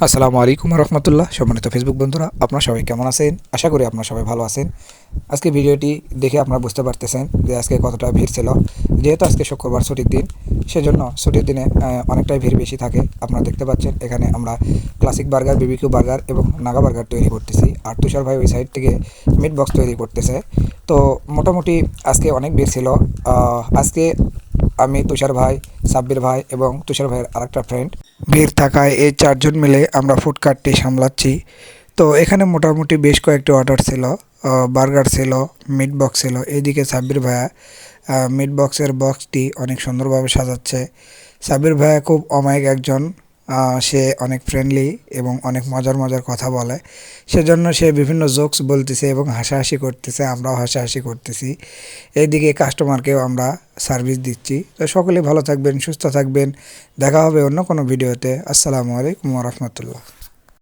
আসসালামু আলাইকুম রহমতুল্লাহ। সম্মানিত ফেসবুক বন্ধুরা, আপনারা সবাই কেমন আছেন? আশা করি আপনারা সবাই ভালো আছেন। আজকে ভিডিওটি দেখে আপনারা বুঝতে পারতেছেন যে আজকে কতটা ভিড় ছিল। যেহেতু আজকে শুক্রবার ছুটির দিন, সেজন্য ছুটির দিনে অনেকটাই ভিড় বেশি থাকে। আপনারা দেখতে পাচ্ছেন এখানে আমরা ক্লাসিক বার্গার, বিবিকিউ বার্গার এবং নাগা বার্গার তৈরি করতেছি, আর তুষার ভাই ওই সাইড থেকে মিট বক্স তৈরি করতেছে। তো মোটামুটি আজকে অনেক ভিড় ছিল। আজকে আমি, তুষার ভাই, সাব্বির ভাই এবং তুষার ভাইয়ের আরেকটা ফ্রেন্ড, ভিড় থাকায় এই চারজন মিলে আমরা ফুড কার্টটি সামলাচ্ছি। তো এখানে মোটামুটি বেশ কয়েকটি অর্ডার ছিল। বার্গার ছিল, মিট বক্স ছিল। এইদিকে সাব্বির ভাইয়া মিট বক্সের বক্সটি অনেক সুন্দরভাবে সাজাচ্ছে। সাব্বির ভাইয়া খুব অমায়িক একজন। সে অনেক ফ্রেন্ডলি এবং অনেক মজার মজার কথা বলে, সেজন্য সে বিভিন্ন জোকস বলতেছে এবং হাসাহাসি করতেছে, আমরাও হাসাহাসি করতেছি। এইদিকে কাস্টমারকেও আমরা সার্ভিস দিচ্ছি। তো সকলে ভালো থাকবেন, সুস্থ থাকবেন। দেখা হবে অন্য কোনো ভিডিওতে। আসসালামু আলাইকুম ওয়া রাহমাতুল্লাহ।